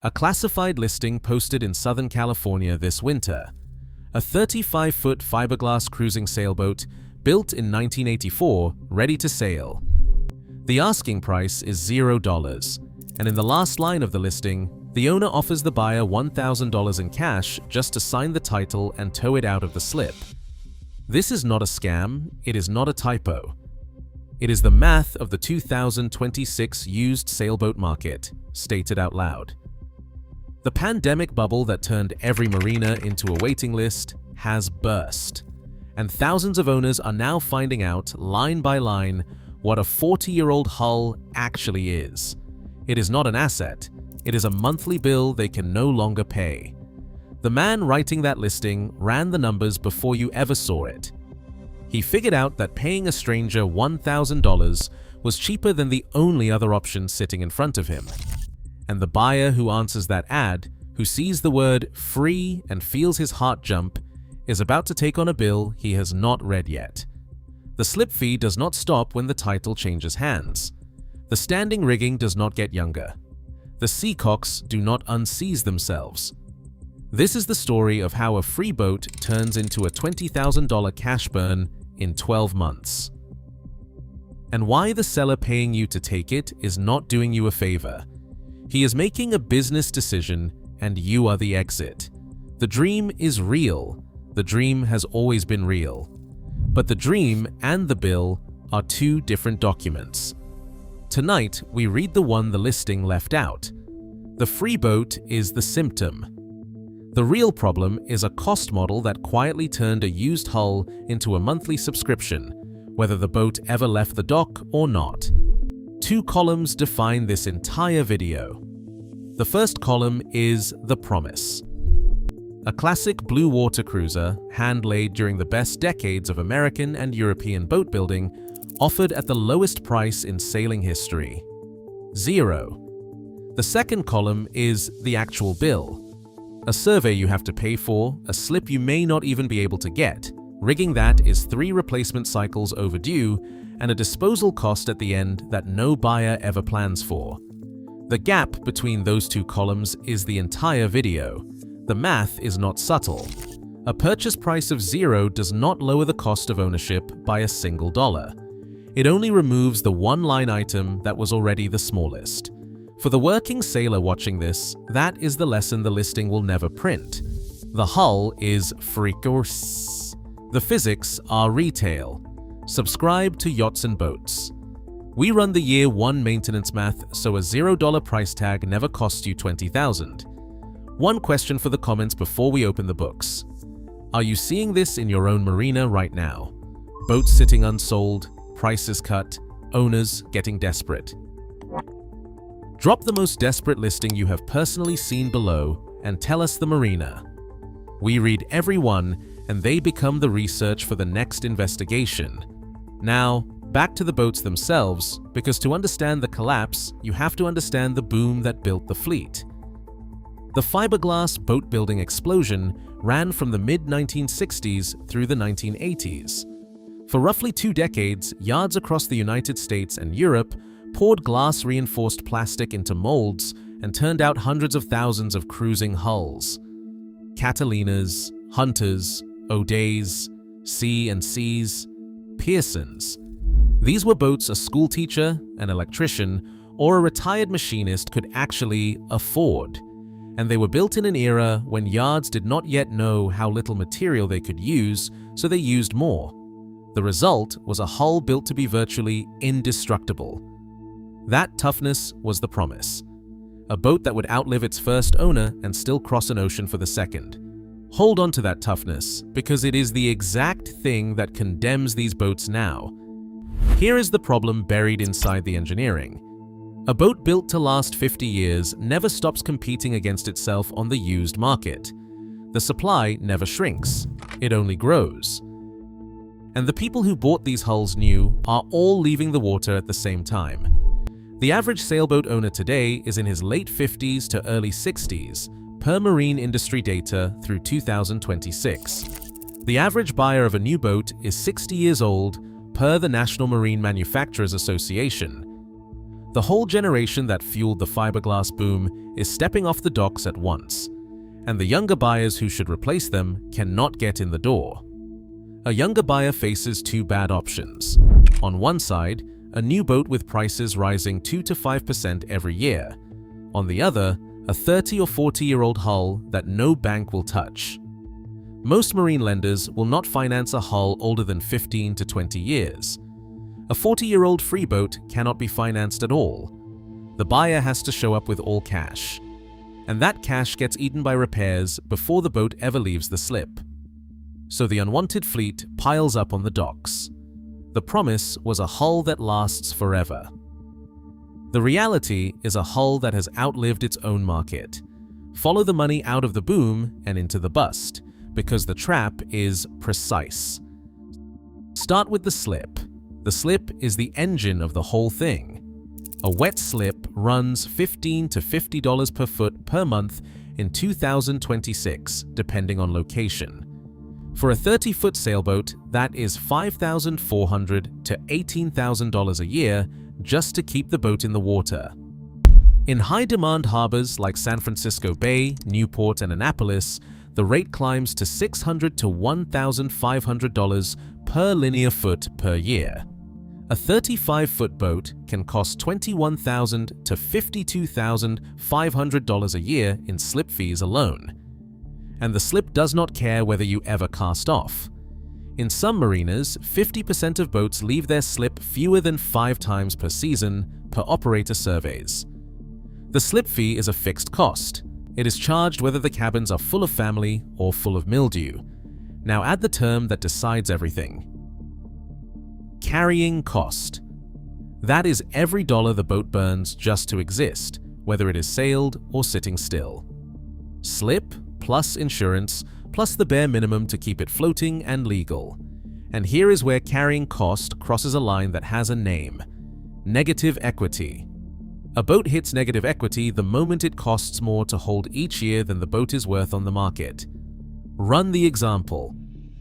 A classified listing posted in Southern California this winter. A 35-foot fiberglass cruising sailboat built in 1984, ready to sail. The asking price is $0, and in the last line of the listing, the owner offers the buyer $1,000 in cash just to sign the title and tow it out of the slip. This is not a scam, it is not a typo. It is the math of the 2026 used sailboat market, stated out loud. The pandemic bubble that turned every marina into a waiting list has burst, and thousands of owners are now finding out, line by line, what a 40-year-old hull actually is. It is not an asset, it is a monthly bill they can no longer pay. The man writing that listing ran the numbers before you ever saw it. He figured out that paying a stranger $1,000 was cheaper than the only other option sitting in front of him. And the buyer who answers that ad, who sees the word free and feels his heart jump, is about to take on a bill he has not read yet. The slip fee does not stop when the title changes hands. The standing rigging does not get younger. The seacocks do not unseize themselves. This is the story of how a free boat turns into a $20,000 cash burn in 12 months. And why the seller paying you to take it is not doing you a favor. He is making a business decision and you are the exit. The dream is real. The dream has always been real. But the dream and the bill are two different documents. Tonight, we read the one the listing left out. The free boat is the symptom. The real problem is a cost model that quietly turned a used hull into a monthly subscription, whether the boat ever left the dock or not. Two columns define this entire video. The first column is the promise. A classic blue water cruiser, hand-laid during the best decades of American and European boat building, offered at the lowest price in sailing history. $0. The second column is the actual bill. A survey you have to pay for, a slip you may not even be able to get, rigging that is 3 replacement cycles overdue, and a disposal cost at the end that no buyer ever plans for. The gap between those two columns is the entire video. The math is not subtle. A purchase price of $0 does not lower the cost of ownership by a single dollar. It only removes the one line item that was already the smallest. For the working sailor watching this, that is the lesson the listing will never print. The hull is freakours. The physics are retail. Subscribe to Yachts and Boats. We run the year 1 maintenance math, so a $0 price tag never costs you $20,000. One question for the comments before we open the books. Are you seeing this in your own marina right now? Boats sitting unsold, prices cut, owners getting desperate. Drop the most desperate listing you have personally seen below and tell us the marina. We read every one and they become the research for the next investigation. Now, back to the boats themselves, because to understand the collapse, you have to understand the boom that built the fleet. The fiberglass boat building explosion ran from the mid-1960s through the 1980s. For roughly 2 decades, yards across the United States and Europe poured glass-reinforced plastic into molds and turned out hundreds of thousands of cruising hulls. Catalinas, Hunters, O'Days, C&Cs, Pearsons. These were boats a schoolteacher, an electrician, or a retired machinist could actually afford. And they were built in an era when yards did not yet know how little material they could use, so they used more. The result was a hull built to be virtually indestructible. That toughness was the promise. A boat that would outlive its first owner and still cross an ocean for the second. Hold on to that toughness, because it is the exact thing that condemns these boats now. Here is the problem buried inside the engineering. A boat built to last 50 years never stops competing against itself on the used market. The supply never shrinks, it only grows. And the people who bought these hulls new are all leaving the water at the same time. The average sailboat owner today is in his late 50s to early 60s, per marine industry data through 2026. The average buyer of a new boat is 60 years old, per the National Marine Manufacturers Association. The whole generation that fueled the fiberglass boom is stepping off the docks at once, and the younger buyers who should replace them cannot get in the door. A younger buyer faces two bad options. On one side, a new boat with prices rising 2 to 5% every year. On the other, a 30 or 40-year-old hull that no bank will touch. Most marine lenders will not finance a hull older than 15 to 20 years. A 40-year-old free boat cannot be financed at all. The buyer has to show up with all cash, and that cash gets eaten by repairs before the boat ever leaves the slip. So the unwanted fleet piles up on the docks. The promise was a hull that lasts forever. The reality is a hull that has outlived its own market. Follow the money out of the boom and into the bust, because the trap is precise. Start with the slip. The slip is the engine of the whole thing. A wet slip runs $15 to $50 per foot per month in 2026, depending on location. For a 30-foot sailboat, that is $5,400 to $18,000 a year just to keep the boat in the water. In high-demand harbors like San Francisco Bay, Newport, and Annapolis, the rate climbs to $600 to $1,500 per linear foot per year. A 35-foot boat can cost $21,000 to $52,500 a year in slip fees alone. And the slip does not care whether you ever cast off. In some marinas, 50% of boats leave their slip fewer than 5 times per season, per operator surveys. The slip fee is a fixed cost. It is charged whether the cabins are full of family or full of mildew. Now add the term that decides everything. Carrying cost. That is every dollar the boat burns just to exist, whether it is sailed or sitting still. Slip plus insurance, plus the bare minimum to keep it floating and legal. And here is where carrying cost crosses a line that has a name: negative equity. A boat hits negative equity the moment it costs more to hold each year than the boat is worth on the market. Run the example.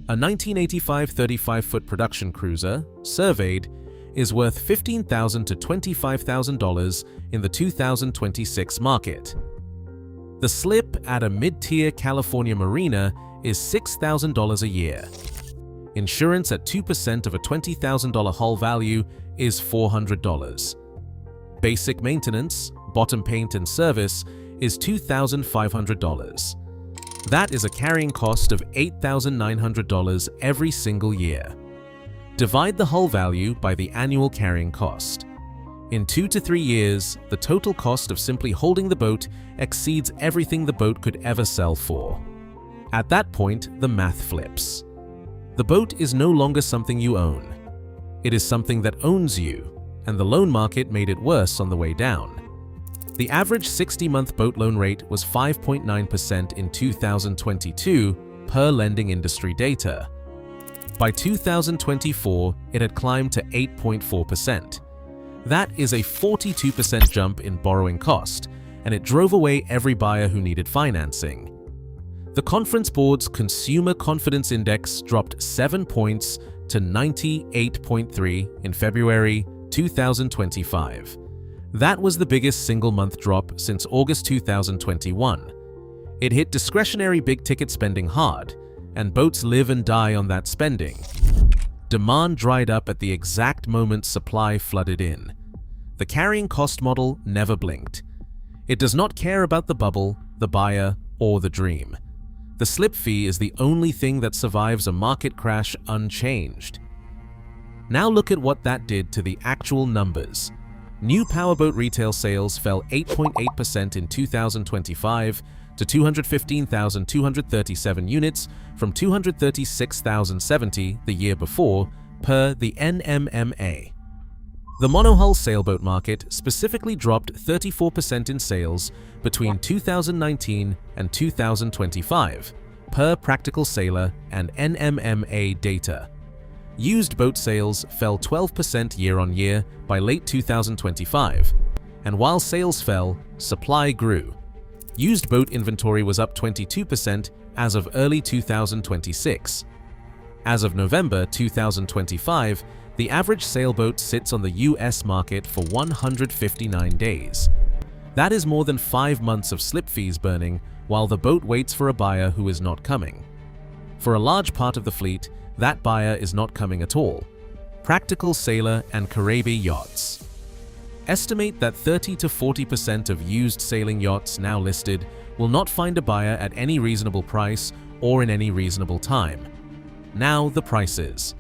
A 1985 35-foot production cruiser, surveyed, is worth $15,000 to $25,000 in the 2026 market. The slip at a mid-tier California marina is $6,000 a year. Insurance at 2% of a $20,000 hull value is $400. Basic maintenance, bottom paint and service is $2,500. That is a carrying cost of $8,900 every single year. Divide the hull value by the annual carrying cost. In 2 to 3 years, the total cost of simply holding the boat exceeds everything the boat could ever sell for. At that point, the math flips. The boat is no longer something you own. It is something that owns you, and the loan market made it worse on the way down. The average 60-month boat loan rate was 5.9% in 2022 per lending industry data. By 2024, it had climbed to 8.4%. That is a 42% jump in borrowing cost, and it drove away every buyer who needed financing. The Conference Board's Consumer Confidence Index dropped 7 points to 98.3 in February 2025. That was the biggest single-month drop since August 2021. It hit discretionary big-ticket spending hard, and boats live and die on that spending. Demand dried up at the exact moment supply flooded in. The carrying cost model never blinked. It does not care about the bubble, the buyer, or the dream. The slip fee is the only thing that survives a market crash unchanged. Now look at what that did to the actual numbers. New powerboat retail sales fell 8.8% in 2025 to 215,237 units from 236,070 the year before, per the NMMA. The monohull sailboat market specifically dropped 34% in sales between 2019 and 2025, per Practical Sailor and NMMA data. Used boat sales fell 12% year-on-year by late 2025, and while sales fell, supply grew. Used boat inventory was up 22% as of early 2026. As of November 2025, The average sailboat sits on the US market for 159 days. That is more than 5 months of slip fees burning while the boat waits for a buyer who is not coming. For a large part of the fleet, that buyer is not coming at all. Practical sailor and Caribbean yachts. Estimate that 30 to 40% of used sailing yachts now listed will not find a buyer at any reasonable price or in any reasonable time. Now the prices.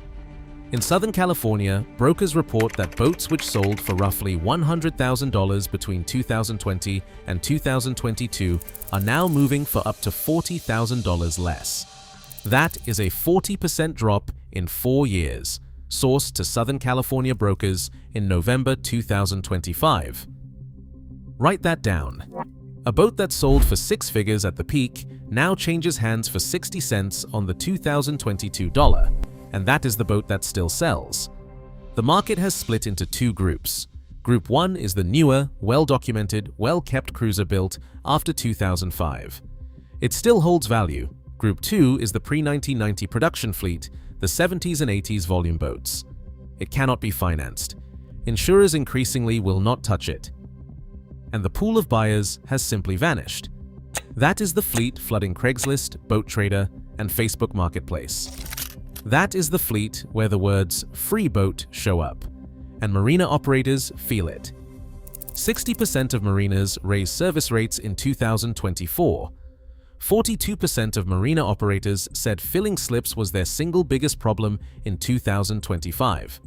In Southern California, brokers report that boats which sold for roughly $100,000 between 2020 and 2022 are now moving for up to $40,000 less. That is a 40% drop in 4 years, sourced to Southern California brokers in November 2025. Write that down. A boat that sold for 6 figures at the peak now changes hands for 60 cents on the 2022 dollar. And that is the boat that still sells. The market has split into 2 groups. Group 1 is the newer, well-documented, well-kept cruiser built after 2005. It still holds value. Group 2 is the pre-1990 production fleet, the 70s and 80s volume boats. It cannot be financed. Insurers increasingly will not touch it. And the pool of buyers has simply vanished. That is the fleet flooding Craigslist, Boat Trader, and Facebook Marketplace. That is the fleet where the words "free boat" show up, and marina operators feel it. 60% of marinas raised service rates in 2024. 42% of marina operators said filling slips was their single biggest problem in 2025.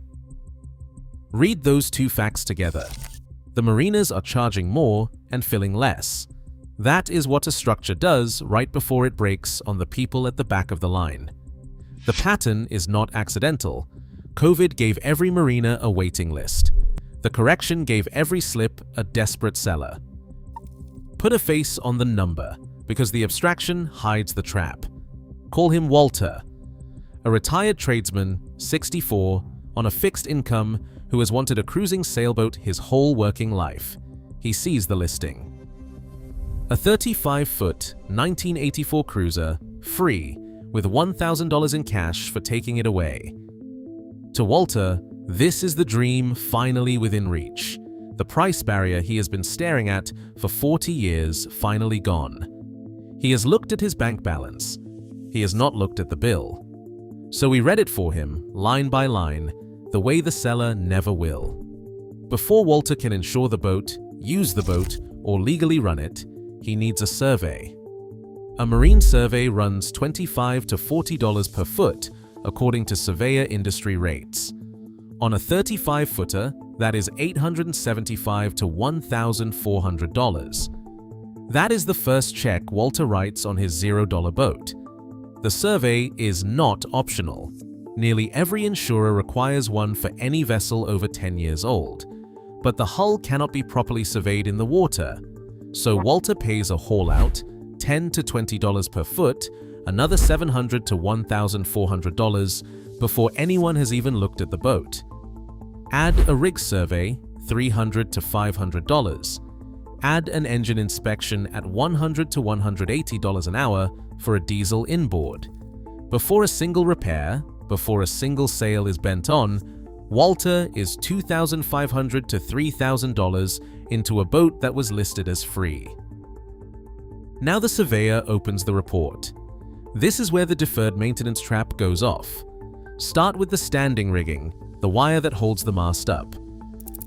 Read those 2 facts together. The marinas are charging more and filling less. That is what a structure does right before it breaks on the people at the back of the line. The pattern is not accidental. COVID gave every marina a waiting list. The correction gave every slip a desperate seller. Put a face on the number, because the abstraction hides the trap. Call him Walter, a retired tradesman, 64, on a fixed income who has wanted a cruising sailboat his whole working life. He sees the listing. A 35-foot, 1984 cruiser, free, with $1,000 in cash for taking it away. To Walter, this is the dream finally within reach. The price barrier he has been staring at for 40 years finally gone. He has looked at his bank balance. He has not looked at the bill. So we read it for him, line by line, the way the seller never will. Before Walter can insure the boat, use the boat, or legally run it, he needs a survey. A marine survey runs $25 to $40 per foot, according to surveyor industry rates. On a 35-footer, that is $875 to $1,400. That is the first check Walter writes on his $0 boat. The survey is not optional. Nearly every insurer requires one for any vessel over 10 years old. But the hull cannot be properly surveyed in the water. So Walter pays a haul-out, $10 to $20 per foot, another $700 to $1,400 before anyone has even looked at the boat. Add a rig survey, $300 to $500. Add an engine inspection at $100 to $180 an hour for a diesel inboard. Before a single repair, before a single sail is bent on, Walter is $2,500 to $3,000 into a boat that was listed as free. Now the surveyor opens the report. This is where the deferred maintenance trap goes off. Start with the standing rigging, the wire that holds the mast up.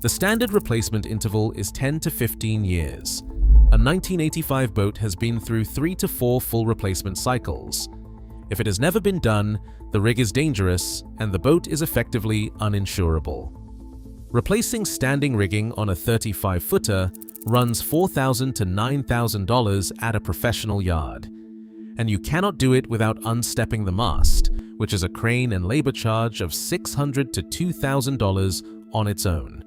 The standard replacement interval is 10 to 15 years. A 1985 boat has been through 3 to 4 full replacement cycles. If it has never been done, the rig is dangerous and the boat is effectively uninsurable. Replacing standing rigging on a 35-footer runs $4,000 to $9,000 at a professional yard. And you cannot do it without unstepping the mast, which is a crane and labor charge of $600 to $2,000 on its own.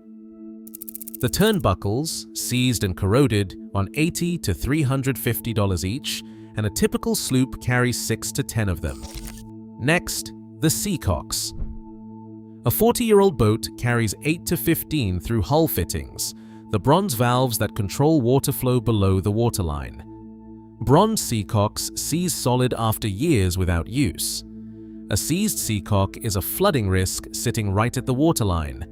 The turnbuckles, seized and corroded, on $80 to $350 each, and a typical sloop carries 6 to 10 of them. Next, the seacocks. A 40-year-old boat carries 8 to 15 through hull fittings, the bronze valves that control water flow below the waterline. Bronze seacocks seize solid after years without use. A seized seacock is a flooding risk sitting right at the waterline.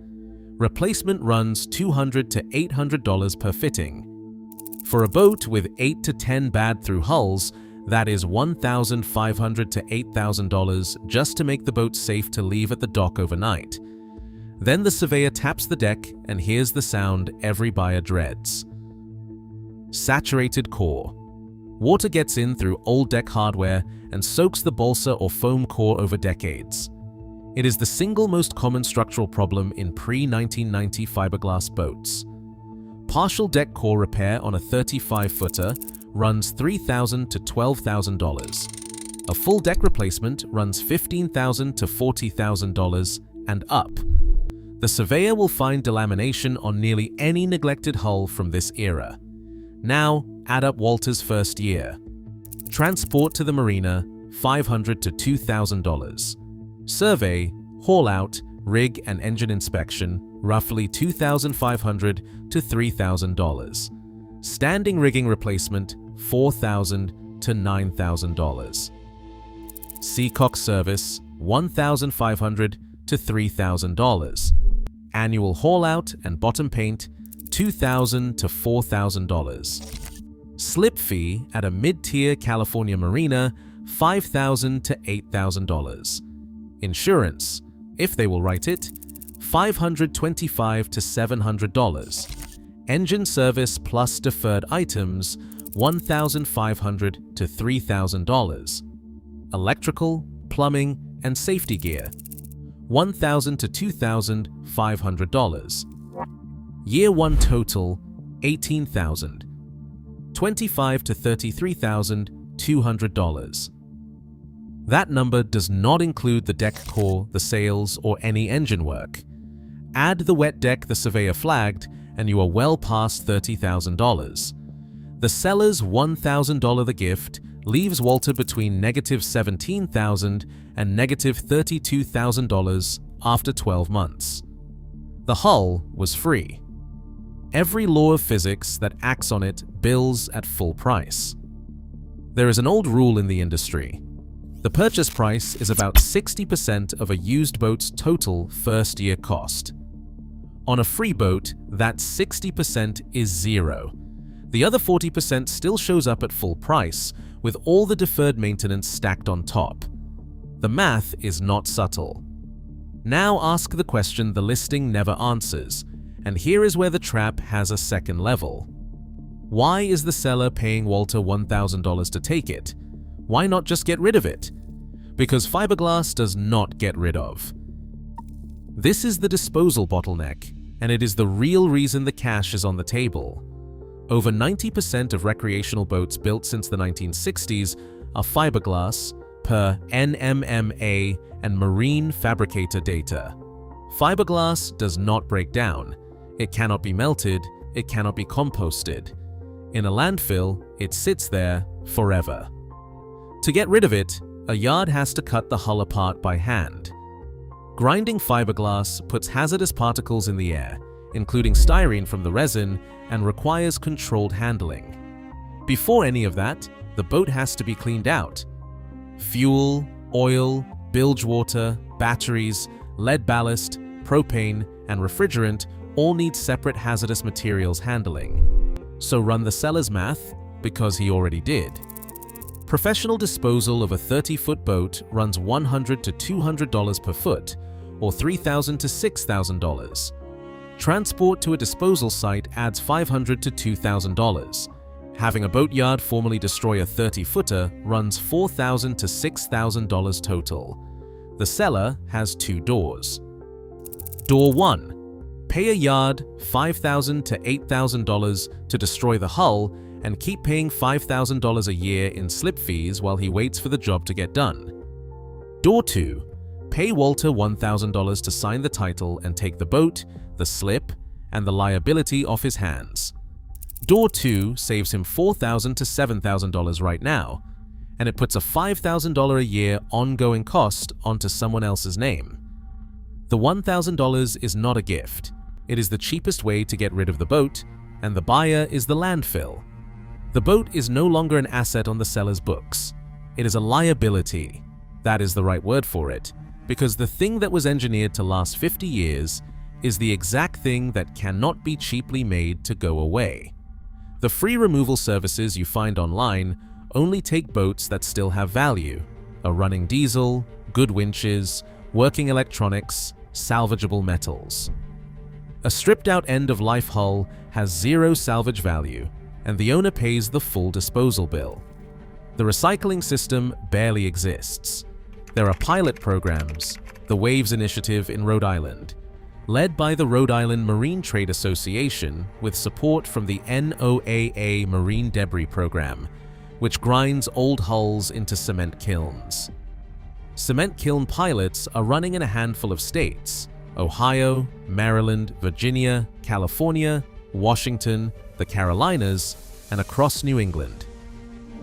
Replacement runs $200 to $800 per fitting. For a boat with 8 to 10 bad through hulls, that is $1,500 to $8,000 just to make the boat safe to leave at the dock overnight. Then the surveyor taps the deck and hears the sound every buyer dreads. Saturated core. Water gets in through old deck hardware and soaks the balsa or foam core over decades. It is the single most common structural problem in pre-1990 fiberglass boats. Partial deck core repair on a 35-footer runs $3,000 to $12,000. A full deck replacement runs $15,000 to $40,000 and up. The surveyor will find delamination on nearly any neglected hull from this era. Now, add up Walter's first year. Transport to the marina, $500 to $2,000. Survey, haul out, rig and engine inspection, roughly $2,500 to $3,000. Standing rigging replacement, $4,000 to $9,000. Seacock service, $1,500 to $3,000. Annual haul out and bottom paint, $2,000 to $4,000. Slip fee at a mid-tier California marina, $5,000 to $8,000. Insurance, if they will write it, $525 to $700. Engine service plus deferred items, $1,500 to $3,000. Electrical, plumbing, and safety gear, $1,000 to $2,500. Year 1 total, $18,000. $25,000 to $33,200. That number does not include the deck core, the sails, or any engine work. Add the wet deck the surveyor flagged, and you are well past $30,000. The seller's $1,000 the gift leaves Walter between -$17,000 and -$32,000 after 12 months. The hull was free. Every law of physics that acts on it bills at full price. There is an old rule in the industry. The purchase price is about 60% of a used boat's total first-year cost. On a free boat, that 60% is zero. The other 40% still shows up at full price, with all the deferred maintenance stacked on top. The math is not subtle. Now ask the question the listing never answers, and here is where the trap has a second level. Why is the seller paying Walter $1,000 to take it? Why not just get rid of it? Because fiberglass does not get rid of. This is the disposal bottleneck, and it is the real reason the cash is on the table. Over 90% of recreational boats built since the 1960s are fiberglass per NMMA and Marine Fabricator data. Fiberglass does not break down. It cannot be melted, it cannot be composted. In a landfill, it sits there forever. To get rid of it, a yard has to cut the hull apart by hand. Grinding fiberglass puts hazardous particles in the air, including styrene from the resin, and requires controlled handling. Before any of that, the boat has to be cleaned out. Fuel, oil, bilge water, batteries, lead ballast, propane, and refrigerant all need separate hazardous materials handling. So run the seller's math, because he already did. Professional disposal of a 30-foot boat runs $100 to $200 per foot, or $3,000 to $6,000. Transport to a disposal site adds $500 to $2,000. Having a boatyard formally destroy a 30-footer runs $4,000 to $6,000 total. The seller has 2 doors. Door 1. Pay a yard $5,000 to $8,000 to destroy the hull and keep paying $5,000 a year in slip fees while he waits for the job to get done. Door 2. Pay Walter $1,000 to sign the title and take the boat, the slip, and the liability off his hands. Door 2 saves him $4,000 to $7,000 right now, and it puts a $5,000 a year ongoing cost onto someone else's name. The $1,000 is not a gift. It is the cheapest way to get rid of the boat, and the buyer is the landfill. The boat is no longer an asset on the seller's books. It is a liability. That is the right word for it, because the thing that was engineered to last 50 years is the exact thing that cannot be cheaply made to go away. The free removal services you find online only take boats that still have value: a running diesel, good winches, working electronics, salvageable metals. A stripped-out end-of-life hull has zero salvage value, and the owner pays the full disposal bill. The recycling system barely exists. There are pilot programs, the WAVES initiative in Rhode Island, led by the Rhode Island Marine Trade Association with support from the NOAA Marine Debris Program, which grinds old hulls into cement kilns. Cement kiln pilots are running in a handful of states: Ohio, Maryland, Virginia, California, Washington, the Carolinas, and across New England.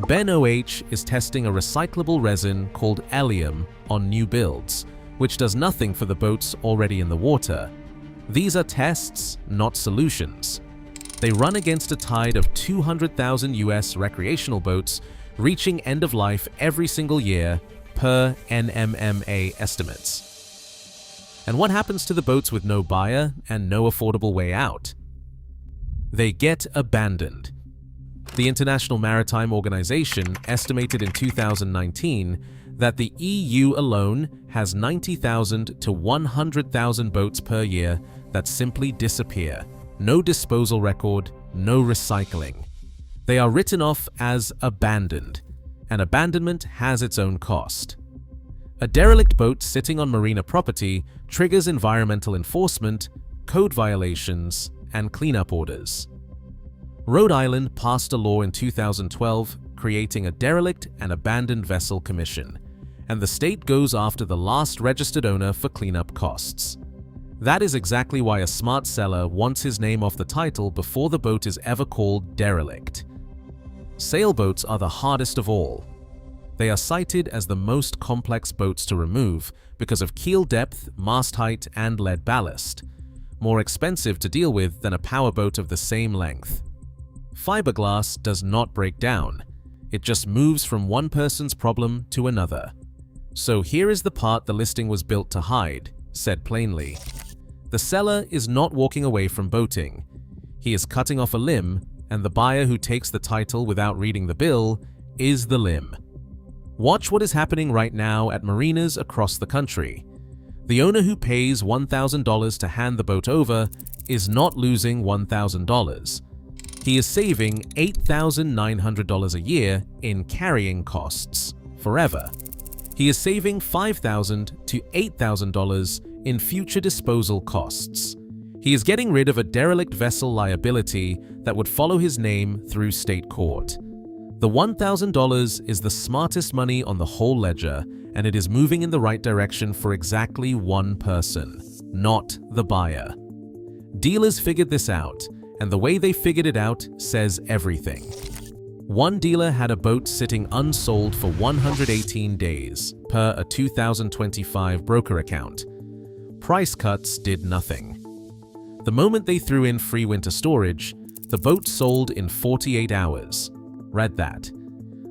Ben OH is testing a recyclable resin called allium on new builds, which does nothing for the boats already in the water. These are tests, not solutions. They run against a tide of 200,000 US recreational boats reaching end of life every single year per NMMA estimates. And what happens to the boats with no buyer and no affordable way out? They get abandoned. The International Maritime Organization estimated in 2019 that the EU alone has 90,000 to 100,000 boats per year that simply disappear. No disposal record, no recycling. They are written off as abandoned, and abandonment has its own cost. A derelict boat sitting on marina property triggers environmental enforcement, code violations, and cleanup orders. Rhode Island passed a law in 2012 creating a Derelict and Abandoned Vessel Commission, and the state goes after the last registered owner for cleanup costs. That is exactly why a smart seller wants his name off the title before the boat is ever called derelict. Sailboats are the hardest of all. They are cited as the most complex boats to remove because of keel depth, mast height, and lead ballast, more expensive to deal with than a powerboat of the same length. Fiberglass does not break down. It just moves from one person's problem to another. So here is the part the listing was built to hide, said plainly. The seller is not walking away from boating. He is cutting off a limb, and the buyer who takes the title without reading the bill is the limb. Watch what is happening right now at marinas across the country. The owner who pays $1,000 to hand the boat over is not losing $1,000. He is saving $8,900 a year in carrying costs forever. He is saving $5,000 to $8,000 in future disposal costs. He is getting rid of a derelict vessel liability that would follow his name through state court. The $1,000 is the smartest money on the whole ledger, and it is moving in the right direction for exactly one person, not the buyer. Dealers figured this out, and the way they figured it out says everything. One dealer had a boat sitting unsold for 118 days, per a 2025 broker account. Price cuts did nothing. The moment they threw in free winter storage, the boat sold in 48 hours. Read that.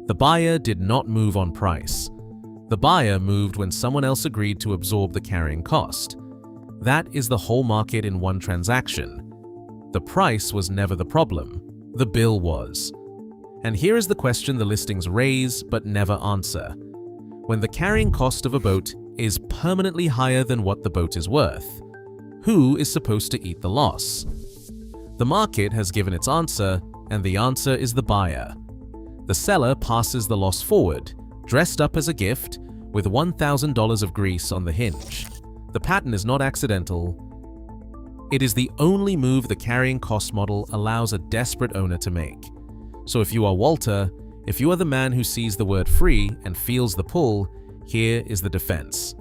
The buyer did not move on price. The buyer moved when someone else agreed to absorb the carrying cost. That is the whole market in one transaction. The price was never the problem. The bill was. And here is the question the listings raise but never answer. When the carrying cost of a boat is permanently higher than what the boat is worth, who is supposed to eat the loss? The market has given its answer, and the answer is the buyer. The seller passes the loss forward, dressed up as a gift, with $1,000 of grease on the hinge. The pattern is not accidental. It is the only move the carrying cost model allows a desperate owner to make. So if you are Walter, if you are the man who sees the word free and feels the pull, here is the defense.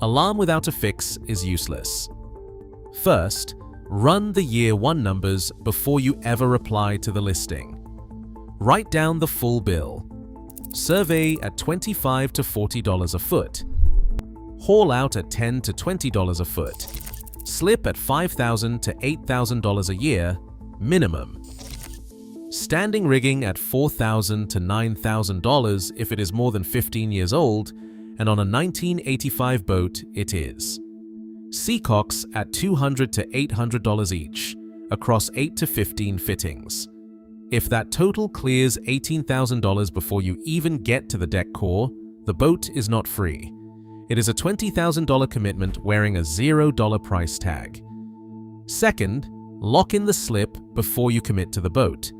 Alarm without a fix is useless. First, run the year one numbers before you ever reply to the listing. Write down the full bill. Survey at $25 to $40 a foot. Haul out at $10 to $20 a foot. Slip at $5,000 to $8,000 a year, minimum. Standing rigging at $4,000 to $9,000 if it is more than 15 years old, and on a 1985 boat it is. Seacocks at $200 to $800 each, across 8 to 15 fittings. If that total clears $18,000 before you even get to the deck core, the boat is not free. It is a $20,000 commitment wearing a $0 price tag. Second, lock in the slip before you commit to the boat.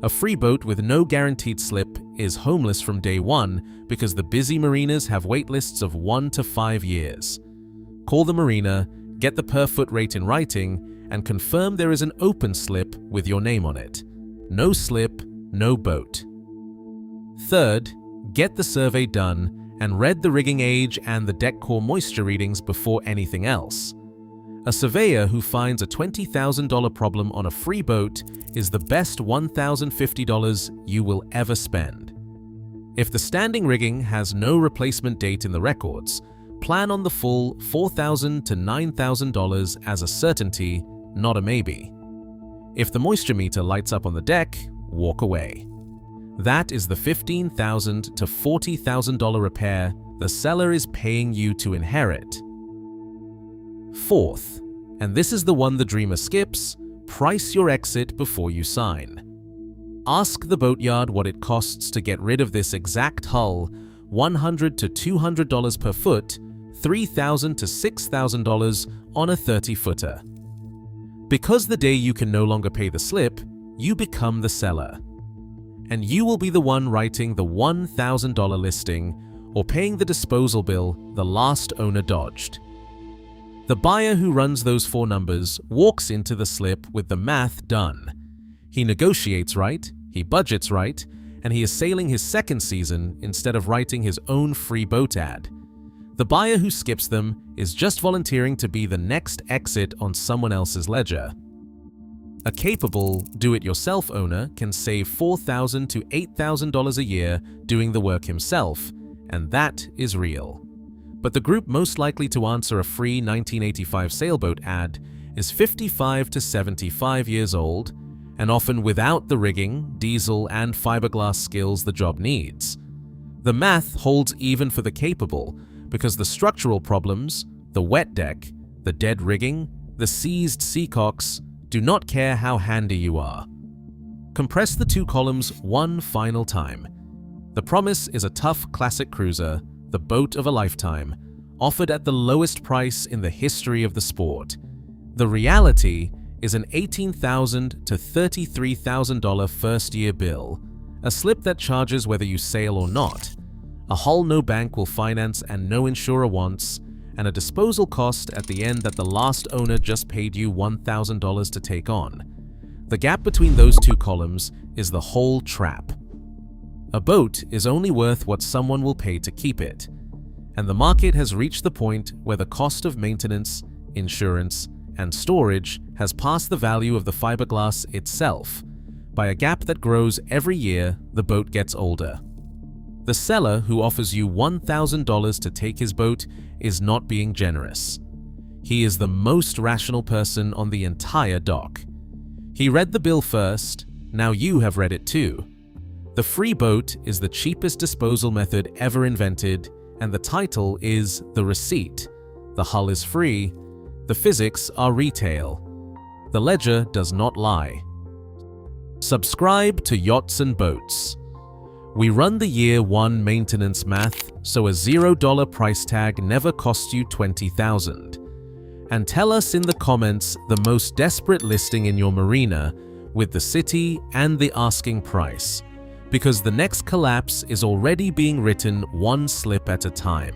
A free boat with no guaranteed slip is homeless from day one because the busy marinas have wait lists of 1 to 5 years. Call the marina, get the per foot rate in writing, and confirm there is an open slip with your name on it. No slip, no boat. Third, get the survey done and read the rigging age and the deck core moisture readings before anything else. A surveyor who finds a $20,000 problem on a free boat is the best $1,050 you will ever spend. If the standing rigging has no replacement date in the records, plan on the full $4,000 to $9,000 as a certainty, not a maybe. If the moisture meter lights up on the deck, walk away. That is the $15,000 to $40,000 repair the seller is paying you to inherit. Fourth, and this is the one the dreamer skips, price your exit before you sign. Ask the boatyard what it costs to get rid of this exact hull, $100 to $200 per foot, $3,000 to $6,000 on a 30-footer. Because the day you can no longer pay the slip, you become the seller. And you will be the one writing the $1,000 listing or paying the disposal bill the last owner dodged. The buyer who runs those 4 numbers walks into the slip with the math done. He negotiates right, he budgets right, and he is sailing his second season instead of writing his own free boat ad. The buyer who skips them is just volunteering to be the next exit on someone else's ledger. A capable, do-it-yourself owner can save $4,000 to $8,000 a year doing the work himself, and that is real. But the group most likely to answer a free 1985 sailboat ad is 55 to 75 years old, and often without the rigging, diesel, and fiberglass skills the job needs. The math holds even for the capable, because the structural problems, the wet deck, the dead rigging, the seized seacocks, do not care how handy you are. Compress the 2 columns one final time. The promise is a tough classic cruiser, the boat of a lifetime, offered at the lowest price in the history of the sport. The reality is an $18,000 to $33,000 first-year bill, a slip that charges whether you sail or not, a hull no bank will finance and no insurer wants, and a disposal cost at the end that the last owner just paid you $1,000 to take on. The gap between those 2 columns is the whole trap. A boat is only worth what someone will pay to keep it, and the market has reached the point where the cost of maintenance, insurance, and storage has passed the value of the fiberglass itself. By a gap that grows every year, the boat gets older. The seller who offers you $1,000 to take his boat is not being generous. He is the most rational person on the entire dock. He read the bill first, now you have read it too. The free boat is the cheapest disposal method ever invented, and the title is The Receipt. The hull is free. The physics are retail. The ledger does not lie. Subscribe to Yachts and Boats. We run the year 1 maintenance math, so a $0 price tag never costs you $20,000. And tell us in the comments the most desperate listing in your marina with the city and the asking price, because the next collapse is already being written 1 slip at a time.